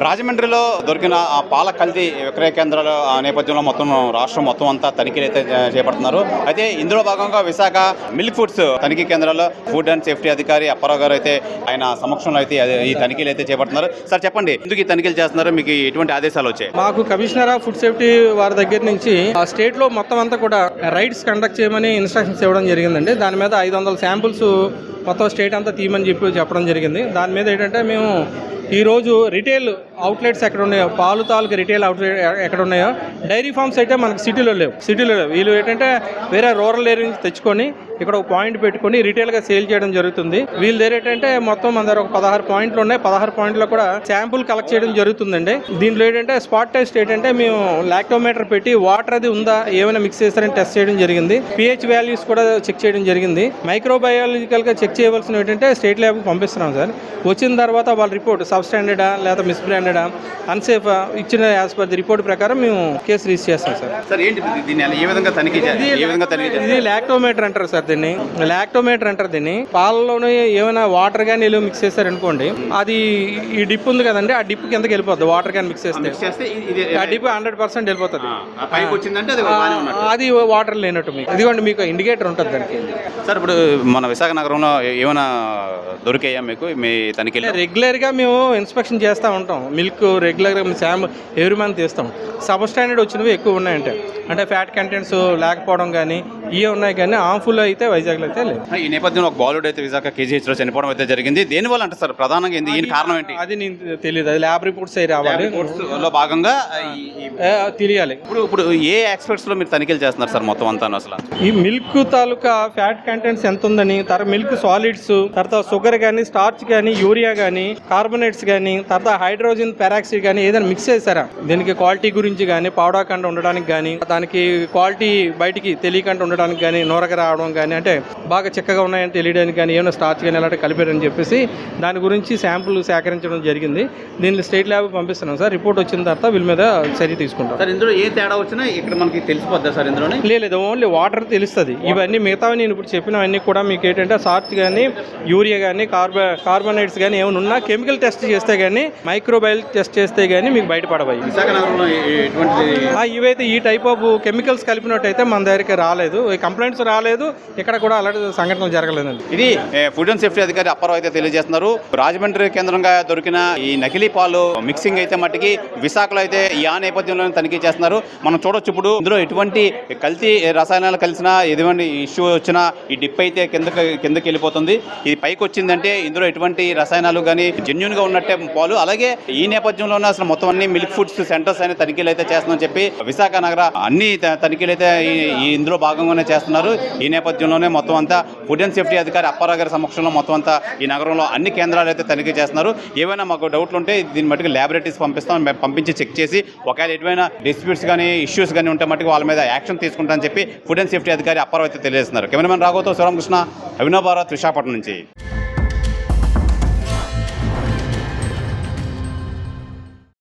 రాజమండ్రిలో దొరికిన ఆ పాల కల్తీ విక్రయ కేంద్రాల నేపథ్యంలో రాష్ట్రం మొత్తం అంతా తనిఖీలు అయితే చేపడుతున్నారు. అయితే ఇందులో భాగంగా విశాఖ మిల్క్ ఫుడ్స్ తనిఖీ కేంద్రాల్లో ఫుడ్ అండ్ సేఫ్టీ అధికారి అప్పారావు గారు అయితే ఆయన సమక్షంలో అయితే ఈ తనిఖీలు అయితే చేపడుతున్నారు. సార్ చెప్పండి, ఎందుకు ఈ తనిఖీలు చేస్తున్నారు, మీకు ఎటువంటి ఆదేశాలు వచ్చాయి? మాకు కమిషనర్ ఆఫ్ ఫుడ్ సేఫ్టీ వారి దగ్గర నుంచి ఆ స్టేట్ లో మొత్తం అంతా కూడా రైడ్స్ కండక్ట్ చేయమని ఇన్స్ట్రక్షన్స్ ఇవ్వడం జరిగిందండి. దాని మీద 500 శాంపుల్స్ మొత్తం స్టేట్ అంతా తీయమని చెప్పడం జరిగింది. దాని మీద ఏంటంటే మేము ఈరోజు రిటైల్ అవుట్లెట్స్ ఎక్కడ ఉన్నాయో, పాలు తాలూకు రిటైల్ అవుట్లెట్ ఎక్కడ ఉన్నాయో, డైరీ ఫార్మ్స్ అయితే మనకు సిటీలో లేవు. వీళ్ళు ఏంటంటే వేరే రూరల్ ఏరియా నుంచి తెచ్చుకొని ఇక్కడ ఒక పాయింట్ పెట్టుకొని రిటైల్గా సేల్ చేయడం జరుగుతుంది. వీళ్ళ దగ్గర ఏంటంటే మొత్తం మన దగ్గర ఒక 16 పాయింట్లు ఉన్నాయి. 16 పాయింట్లో కూడా శాంపుల్ కలెక్ట్ చేయడం జరుగుతుందండి. దీంట్లో ఏంటంటే స్పాట్ టెస్ట్ ఏంటంటే మేము లాక్టోమీటర్ పెట్టి వాటర్ అది ఉందా, ఏమైనా మిక్స్ చేస్తారని టెస్ట్ చేయడం జరిగింది. pH వాల్యూస్ కూడా చెక్ చేయడం జరిగింది. మైక్రోబయాలజికల్గా చెక్ చేయవలసిన ఏంటంటే స్టేట్ ల్యాబ్కి పంపిస్తున్నాం సార్. వచ్చిన తర్వాత వాళ్ళ రిపోర్ట్ సబ్ స్టాండర్డా లేదా మిస్ బ్రాండెడా అన్సేఫా ఇచ్చిన యాజ్ పర్ ది రిపోర్ట్ ప్రకారం మేము కేసు రిజిస్టర్ చేస్తాం సార్. సార్ ఏంటి దీన్ని ఏ విధంగా తనిఖీ ఇది లాక్టోమీటర్ అంటారు సార్. లాక్టోమీటర్ అంటారు దీన్ని. పాలలోనే ఏమైనా వాటర్ కానీ మిక్స్ చేస్తారనుకోండి, అది ఈ డిప్ ఉంది కదండి, ఆ డిప్ కిందకి వెళ్ళిపోద్ది. వాటర్ కానీ మిక్స్ చేస్తే ఆ డిప్ 100% వెళ్ళిపోతుంది. అది వాటర్ లేనట్టు. మీకు ఇదిగోండి, మీకు ఇండికేటర్ ఉంటుంది దానికి. సార్ ఇప్పుడు మన విశాఖ నగరంలో ఏమైనా దొరికాయా మీకు మీ తనిఖీ? రెగ్యులర్ గా మేము ఇన్స్పెక్షన్ చేస్తూ ఉంటాం. మిల్క్ రెగ్యులర్ గా ఎవ్రీ మంత్ తీస్తాం. సబ్ స్టాండర్డ్ వచ్చినవి ఎక్కువ ఉన్నాయంటే, అంటే ఫ్యాట్ కంటెంట్స్ లేకపోవడం కానీ ఇవే ఉన్నాయి, కానీ హార్మ్ఫుల్ అయితే వైజాగ్లో అయితే లేదు. ఈ నేపథ్యంలో ఒక బాలుడు అయితే విశాఖ KGHలో చనిపోవడం అయితే జరిగింది. దేనివల్ల అంటే సార్ ప్రధానంగా దీని కారణం ఏంటి? అది నేను తెలియదు. అది ల్యాబ్ రిపోర్ట్స్ అయి రావాలి, లో భాగంగా తెలియాలి. ఇప్పుడు ఏ ఎక్స్పర్ట్స్ లో మీరు తనిఖీలు చేస్తున్నారు సార్ మొత్తం అంతా? అసలు ఈ మిల్క్ తాలూకా ఫ్యాట్ కంటెంట్స్ ఎంత ఉందని, తర్వాత మిల్క్ సాలిడ్స్, తర్వాత షుగర్ కానీ, స్టార్చ్ కానీ, యూరియా కానీ, కార్బోనేట్స్ కానీ, తర్వాత హైడ్రోజన్ పెరాక్సైడ్ కానీ ఏదైనా మిక్స్ చేశారా, దీనికి క్వాలిటీ గురించి కానీ, పౌడకుండా ఉండడానికి కానీ, దానికి క్వాలిటీ బయటికి తెలియకుండా ఉండడానికి కానీ, నూరగ రావడం కానీ, అంటే బాగా చిక్కగా ఉన్నాయని తెలియడానికి కానీ, ఏమైనా స్టార్చ్ కానీ అలాంటి కలిపారని చెప్పేసి దాని గురించి శాంపుల్ సేకరించడం జరిగింది. దీన్ని స్టేట్ ల్యాబ్ పంపిస్తున్నాం సార్. రిపోర్ట్ వచ్చిన తర్వాత వీళ్ళ మీద చర్య తీసుకుంటాం సార్. ఇందులో ఏ తేడా వచ్చినా ఇక్కడ మనకి తెలిసిపోద్దా సార్? ఇందులోనే లేదు, ఓన్లీ వాటర్ తెలుస్తుంది. ఇవన్నీ మిగతావి నేను ఇప్పుడు చెప్పినవన్నీ కూడా మీకు ఏంటంటే స్టార్చ్ కానీ, యూరియా కానీ, కార్బోనేట్స్ కానీ ఏమైనా ఉన్నా కెమికల్ టెస్ట్ చేస్తే కానీ, మైక్రోబయల్ టెస్ట్ చేస్తే కానీ మీకు బయటపడవాయి. విశాఖ నగరంలో ఇవైతే ఈ టైప్ ఆఫ్ కెమికల్స్ కలిపినట్టయితే మన దగ్గరికి రాలేదు, కంప్లైంట్స్ రాలేదు, ఇక్కడ కూడా అలాంటి సంఘటనలు జరగలేదండి. ఇది ఫుడ్ అండ్ సేఫ్టీ అధికారి అప్పారావు అయితే తెలియజేస్తున్నారు. రాజమండ్రి కేంద్రంగా దొరికిన ఈ నకిలీ పాలు మిక్సింగ్ అయితే మట్టికి విశాఖలో అయితే ఆ నేపథ్యంలో తనిఖీ చేస్తున్నారు. మనం చూడొచ్చు ఇప్పుడు ఇందులో ఎటువంటి కల్తీ రసాయనాలు కలిసిన ఎటువంటి ఇష్యూ వచ్చినా ఈ డిప్ అయితే కిందకి వెళ్ళిపోతుంది. ఇది పైకి వచ్చిందంటే ఇందులో ఎటువంటి రసాయనాలు కానీ జెన్యూన్ గా ఉన్నట్టే పాలు. అలాగే ఈ నేపథ్యంలోనే అసలు మొత్తం అన్ని మిల్క్ ఫుడ్స్ సెంటర్స్ అనే తనిఖీలు అయితే చేస్తుందని చెప్పి విశాఖ నగర అన్ని తనిఖీలు అయితే ఇందులో భాగంగానే చేస్తున్నారు. ఈ నేపథ్యంలోనే మొత్తం అంతా ఫుడ్ అండ్ సేఫ్టీ అధికారి అప్పారావు గారి సమక్షంలో మొత్తం అంతా ఈ నగరంలో అన్ని కేంద్రాలు అయితే తనిఖీ చేస్తున్నారు. ఏవైనా మాకు డౌట్లు ఉంటే దీని మట్టుకు ల్యాబొరేటరీస్ పంపించి చెక్ చేసి ఒకవేళ ఎటువంటి డిస్ప్యూట్స్ కానీ ఇష్యూస్ కానీ ఉంటే మట్టుకు వాళ్ళ మీద యాక్షన్ తీసుకుంటామని చెప్పి ఫుడ్ అండ్ సేఫ్టీ అధికారి అప్పారావు అయితే తెలియజేస్తున్నారు. కెమెరామెన్ రాఘవతో శివరామకృష్ణ, అభినవ్ భారత్, విశాఖపట్నం నుంచి.